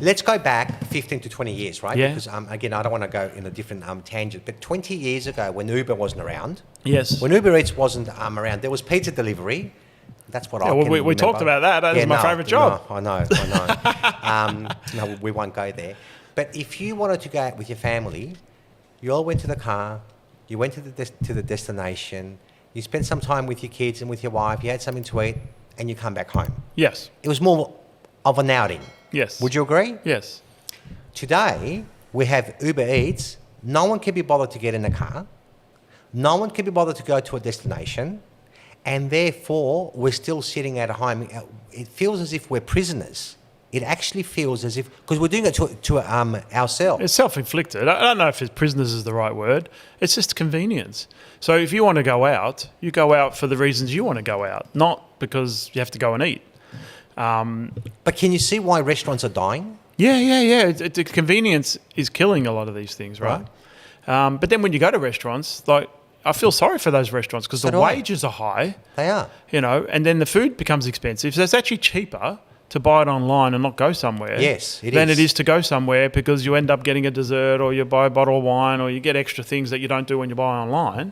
Let's go back 15 to 20 years, right? Yeah. Because, again, I don't want to go in a different tangent, but 20 years ago when Uber wasn't around, Yes. when Uber Eats wasn't around, there was pizza delivery. That's what I well, can we talked remember. about that. That is my favourite job. No, I know. No, we won't go there. But if you wanted to go out with your family, you all went to the car, you went to the destination, you spent some time with your kids and with your wife, you had something to eat, and you come back home. Yes. It was more of an outing. Yes. Would you agree? Yes. Today, we have Uber Eats. No one can be bothered to get in a car. No one can be bothered to go to a destination. And therefore, we're still sitting at home. It feels as if we're prisoners. It actually feels as if, because we're doing it to ourselves. It's self-inflicted. I don't know if prisoners is the right word. It's just convenience. So if you want to go out, you go out for the reasons you want to go out, not because you have to go and eat. But can you see why restaurants are dying? Yeah. The convenience is killing a lot of these things, right? But then when you go to restaurants, like, I feel sorry for those restaurants because the wages are high. They are. And then the food becomes expensive. So it's actually cheaper to buy it online and not go somewhere. Yes, than it is to go somewhere, because you end up getting a dessert, or you buy a bottle of wine, or you get extra things that you don't do when you buy online.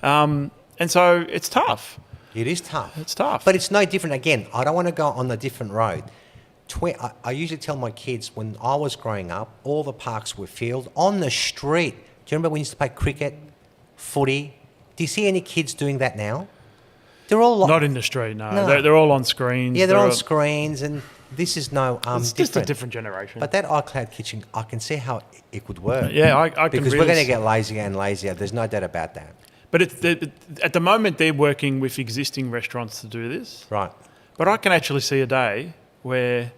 And so it's tough. It is tough. It's tough. But it's no different. Again, I don't want to go on a different road. I usually tell my kids, when I was growing up, all the parks were filled on the street. Do you remember when we used to play cricket, footy? Do you see any kids doing that now? They're all not in the street. No. They're all on screens. Yeah, they're on screens, and this is no it's just a different generation. But that iCloud kitchen, I can see how it could work. Yeah, I can because really we're going to get lazier and lazier. There's no doubt about that. But at the moment, they're working with existing restaurants to do this. Right. But I can actually see a day where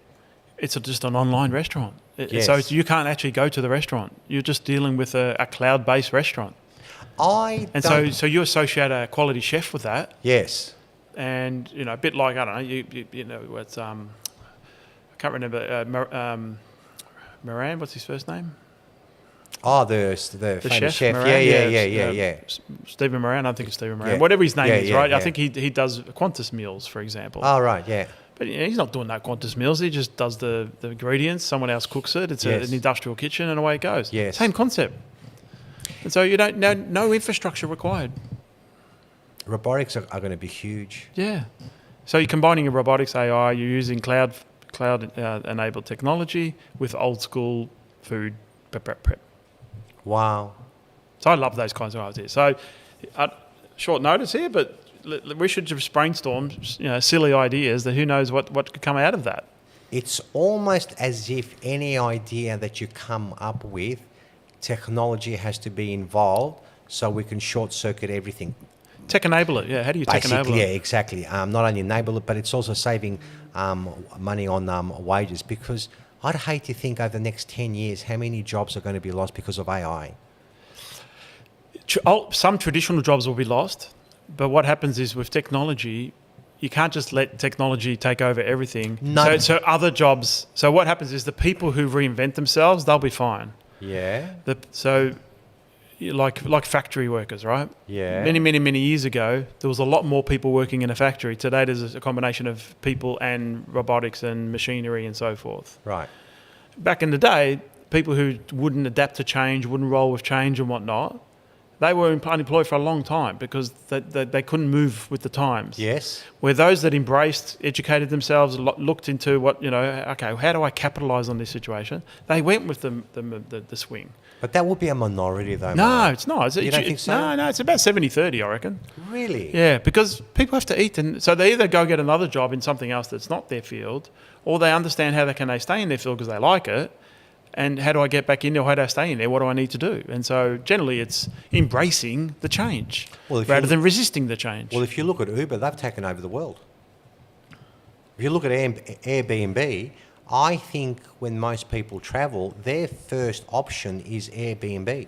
it's just an online restaurant. Yes. So you can't actually go to the restaurant. You're just dealing with a cloud-based restaurant. So you associate a quality chef with that. Yes. And, a bit like, I don't know, you know, it's, I can't remember, Moran, what's his first name? Oh, the famous chef. Moran, Yeah. Stephen Moran, I think it's Stephen Moran. Yeah. Whatever his name is, right? Yeah. I think he does Qantas meals, for example. Oh, right, yeah. But he's not doing no Qantas meals. He just does the ingredients. Someone else cooks it. It's an industrial kitchen, and away it goes. Yes. Same concept. And so you don't no infrastructure required. Robotics are going to be huge. Yeah. So you're combining your robotics, AI. You're using cloud enabled technology with old school food prep. Wow. So I love those kinds of ideas. So short notice here, but we should just brainstorm, silly ideas that who knows what could come out of that. It's almost as if any idea that you come up with, technology has to be involved so we can short-circuit everything. Tech enable it, yeah. How do you tech enable it? Yeah, exactly. Not only enable it, but it's also saving money on wages, because I'd hate to think over the next 10 years how many jobs are going to be lost because of AI. Some traditional jobs will be lost, but what happens is with technology, you can't just let technology take over everything. No. So other jobs. So what happens is the people who reinvent themselves, they'll be fine. Yeah. Like factory workers, right? Yeah. Many years ago, there was a lot more people working in a factory. Today, there's a combination of people and robotics and machinery and so forth. Right. Back in the day, people who wouldn't adapt to change, wouldn't roll with change and whatnot, they were unemployed for a long time because they couldn't move with the times. Yes. Where those that embraced, educated themselves, looked into okay, how do I capitalise on this situation? They went with the swing. But that would be a minority, though. No, Mark. it's not. You don't think so? No, it's about 70-30, I reckon. Really? Yeah, because people have to eat, and so they either go get another job in something else that's not their field, or they understand how they stay in their field because they like it, and how do I get back in there, how do I stay in there, what do I need to do? And so generally it's embracing the change rather than resisting the change. Well, if you look at Uber, they've taken over the world. If you look at Airbnb, I think when most people travel, their first option is Airbnb.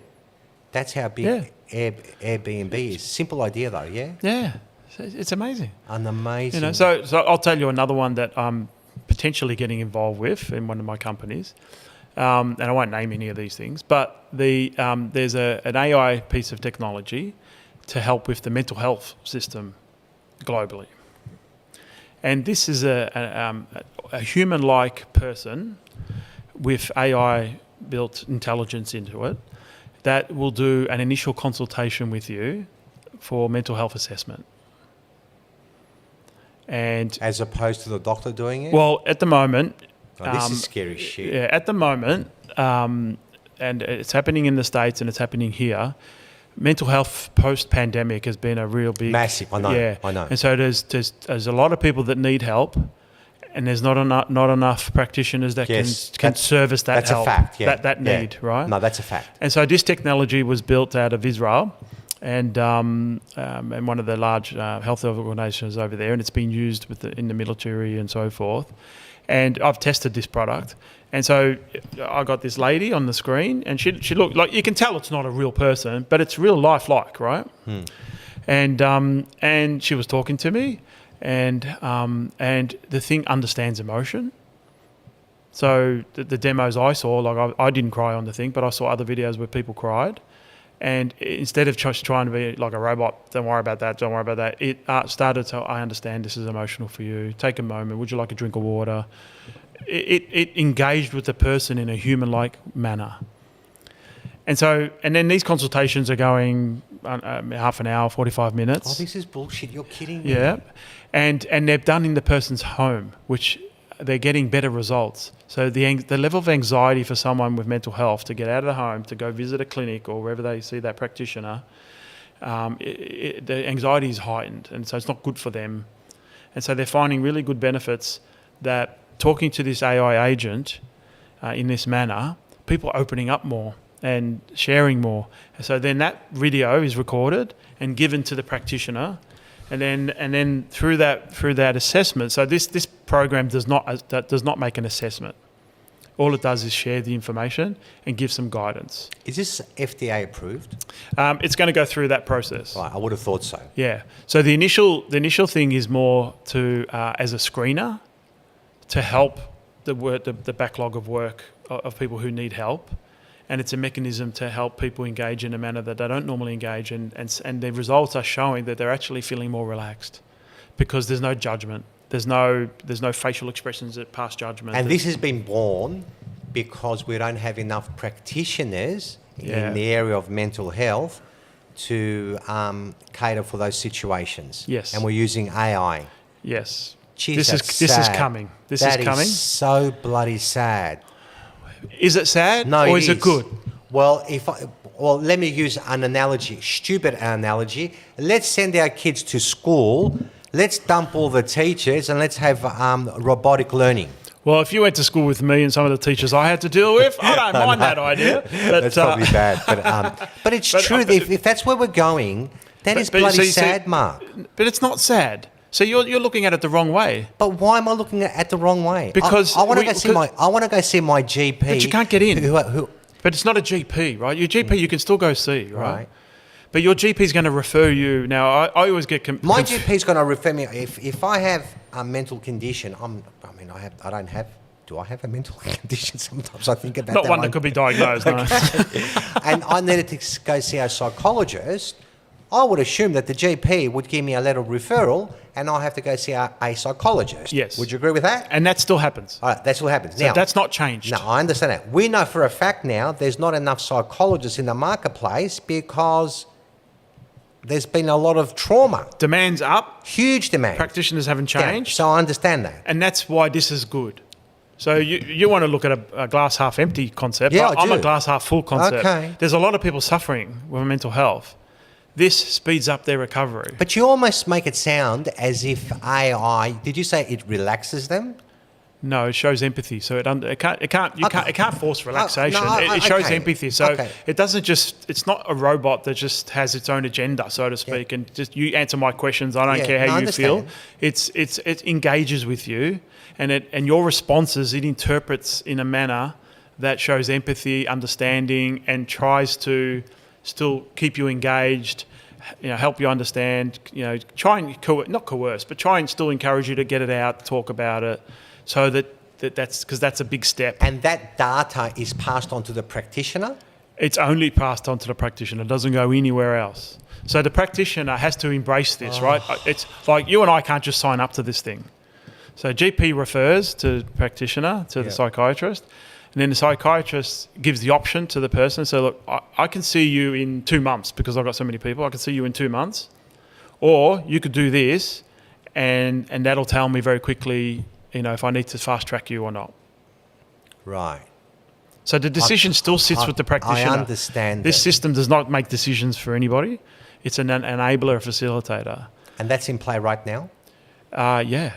That's how big Airbnb is. Simple idea, though, yeah? Yeah, it's amazing. An amazing... So I'll tell you another one that I'm potentially getting involved with in one of my companies. And I won't name any of these things, but there's an AI piece of technology to help with the mental health system globally. And this is a human-like person with AI built intelligence into it that will do an initial consultation with you for mental health assessment. And As opposed to the doctor doing it? well, at the moment, Oh, this is scary shit. yeah, at the moment, and it's happening in the States and it's happening here. Mental health post-pandemic has been a real big... Massive, I know, Yeah. I know. And so there's a lot of people that need help, and there's not enough practitioners that Yes, can that's- service that That's help, a fact, yeah. that Yeah. need, right? No, that's a fact. And so this technology was built out of Israel and one of the large health organisations over there, and it's been used in the military and so forth. And I've tested this product. And so I got this lady on the screen, and she looked like, you can tell it's not a real person, but it's real lifelike, right? And she was talking to me, and the thing understands emotion. So the demos I saw, like I didn't cry on the thing, but I saw other videos where people cried. And instead of just trying to be like a robot, don't worry about that, it started to, I understand this is emotional for you. Take a moment. Would you like a drink of water? It engaged with the person in a human-like manner. And then these consultations are going half an hour, 45 minutes. Oh, this is bullshit. You're kidding me. Yeah, and they're done in the person's home, which they're getting better results. So the level of anxiety for someone with mental health to get out of the home, to go visit a clinic or wherever they see that practitioner, the anxiety is heightened, and so it's not good for them. And so they're finding really good benefits that talking to this AI agent in this manner, people are opening up more and sharing more. So then that video is recorded and given to the practitioner, and then through that assessment. So this program does not make an assessment. All it does is share the information and give some guidance. Is this FDA approved? It's going to go through that process. Right, I would have thought so. Yeah. So the initial thing is more to as a screener to help the backlog of work of people who need help, and it's a mechanism to help people engage in a manner that they don't normally engage, and the results are showing that they're actually feeling more relaxed because there's no judgment. There's no facial expressions that pass judgment. And this has been born because we don't have enough practitioners in the area of mental health to cater for those situations. Yes. And we're using AI. Yes. Jeez, this is sad. coming. This That is coming. is so bloody sad. Is it sad? No, or it is it good? Well, let me use an analogy, stupid analogy. Let's send our kids to school. Let's dump all the teachers and let's have robotic learning. Well, if you went to school with me and some of the teachers I had to deal with, I don't mind that idea. But, That's probably bad, but it's true. If that's where we're going, that is bloody sad, Mark. But it's not sad. So you're looking at it the wrong way. But why am I looking at it the wrong way? Because I want to go see my GP. But you can't get in. Who But it's not a GP, right? Your GP you can still go see, right? But your GP is going to refer you. Now, I always get my GP is going to refer me if I have a mental condition. Do I have a mental condition? Sometimes I think about not that one that could be diagnosed. No. And I needed to go see a psychologist. I would assume that the GP would give me a letter of referral, and I'll have to go see a psychologist. Yes. Would you agree with that? And that still happens. All right, that's what happens. So Now, that's not changed. No, I understand that. We know for a fact now there's not enough psychologists in the marketplace because there's been a lot of trauma. Demand's up. Huge demand. Practitioners haven't Yeah, changed. so I understand that. And that's why this is good. So you want to look at a glass half empty concept. Yeah, I'm a do. glass half full concept. Okay. There's a lot of people suffering with mental health. This speeds up their recovery. But you almost make it sound as if AI, did you say it relaxes them? No, it shows empathy. So it can't force relaxation. No, it shows okay. empathy. So Okay. it doesn't just. It's not a robot that just has its own agenda, so to speak, and just you answer my questions. I don't care how you feel. It engages with you, and your responses it interprets in a manner that shows empathy, understanding, and tries to still keep you engaged. Help you understand. Try and not coerce, but try and still encourage you to get it out, talk about it. So that's because that's a big step. And that data is passed on to the practitioner? It's only passed on to the practitioner. It doesn't go anywhere else. So the practitioner has to embrace this, right? It's like you and I can't just sign up to this thing. So GP refers to practitioner, to the psychiatrist. And then the psychiatrist gives the option to the person. So, look, I can see you in 2 months because I've got so many people. I can see you in 2 months. Or you could do this and that'll tell me very quickly, if I need to fast track you or not. Right. So the decision still sits with the practitioner. I understand This that. system does not make decisions for anybody. It's an enabler, a facilitator. And that's in play right now? Yeah.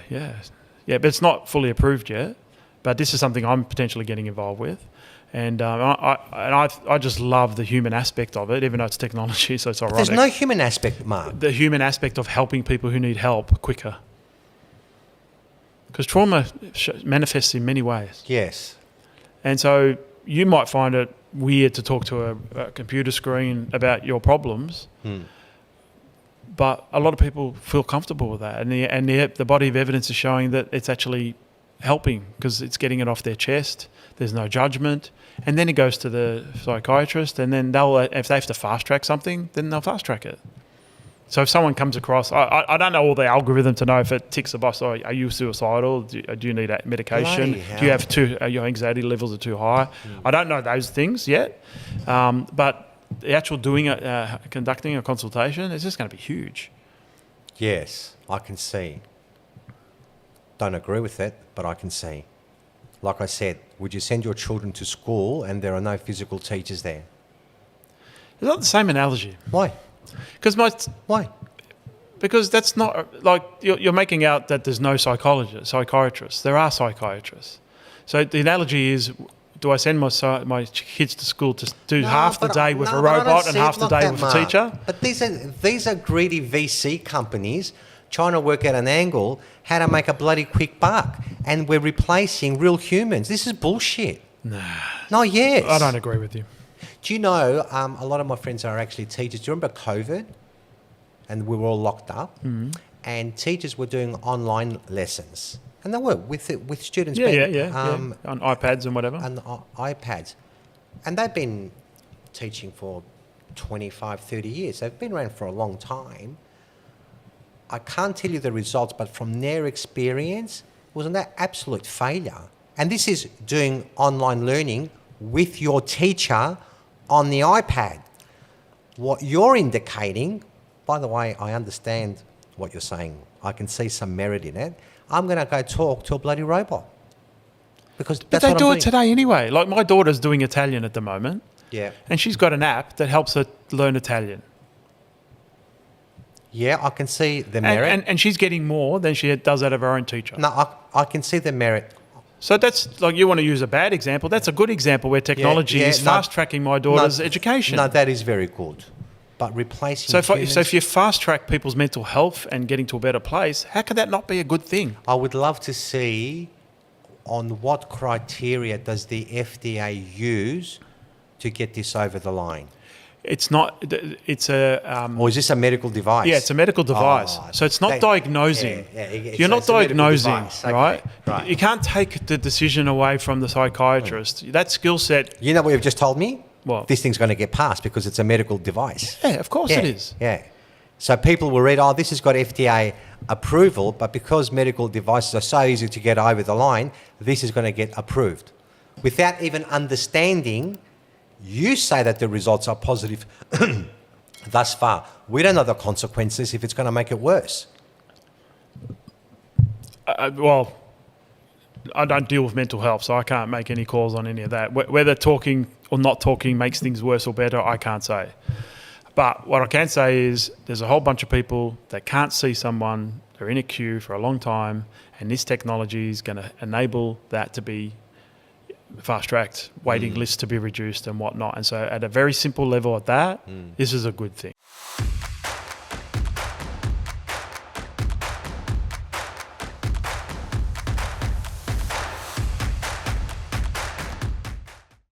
But it's not fully approved yet. But this is something I'm potentially getting involved with. And I just love the human aspect of it, even though it's technology, so it's ironic. There's no human aspect, Mark. The human aspect of helping people who need help quicker. Because trauma manifests in many ways. Yes. And so you might find it weird to talk to a computer screen about your problems, but a lot of people feel comfortable with that. And the body of evidence is showing that it's actually helping because it's getting it off their chest. There's no judgment. And then it goes to the psychiatrist, and then if they have to fast track something, then they'll fast track it. So if someone comes across, I don't know all the algorithm to know if it ticks the box. Oh, are you suicidal? Do you need medication? Bloody hell. Do you have your anxiety levels are too high? I don't know those things yet, but the actual conducting a consultation is just going to be huge. Yes, I can see. Don't agree with it, but I can see. Like I said, would you send your children to school and there are no physical teachers there? It's not the same analogy. Why? Why? Because that's not like you're making out that there's no psychiatrists. There are psychiatrists. So the analogy is, do I send my kids to school to do half the day with a robot and half the day with a teacher? But these are greedy VC companies trying to work out an angle how to make a bloody quick buck, and we're replacing real humans. This is bullshit. Nah. No, yes. I don't agree with you. Do you know, a lot of my friends are actually teachers. Do you remember COVID? And we were all locked up. Mm-hmm. And teachers were doing online lessons. And they were with students. Yeah. On iPads and whatever. On iPads. And they've been teaching for 25, 30 years. They've been around for a long time. I can't tell you the results, but from their experience, wasn't that absolute failure? And this is doing online learning with your teacher on the iPad. What you're indicating, by the way, I understand what you're saying. I can see some merit in it. I'm going to go talk to a bloody robot. Because that's but they what do I'm it doing. today anyway. Like my daughter's doing Italian at the moment. Yeah. And she's got an app that helps her learn Italian. Yeah, I can see the merit. And she's getting more than she does out of her own teacher. No, I can see the merit. So that's like, you want to use a bad example. That's a good example where technology is fast-tracking my daughter's education. No, that is very good. But replacing So humans, if you fast-track people's mental health and getting to a better place, how could that not be a good thing? I would love to see on what criteria does the FDA use to get this over the line. It's not. It's a. Or is this a medical device? Yeah, it's a medical device. Oh, so it's not diagnosing. You're not diagnosing, okay, right? Right. You can't take the decision away from the psychiatrist. That skill set. You know what you've just told me? What? This thing's going to get passed because it's a medical device. Yeah, of course it is. Yeah. So people will read, oh, this has got FDA approval, but because medical devices are so easy to get over the line, this is going to get approved. Without even understanding, you say that the results are positive thus far. We don't know the consequences if it's going to make it worse. Well, I don't deal with mental health, so I can't make any calls on any of that. Whether talking or not talking makes things worse or better, I can't say. But what I can say is there's a whole bunch of people that can't see someone, they're in a queue for a long time, and this technology is going to enable that to be fast-tracked, waiting lists to be reduced and whatnot. And so at a very simple level at that, this is a good thing.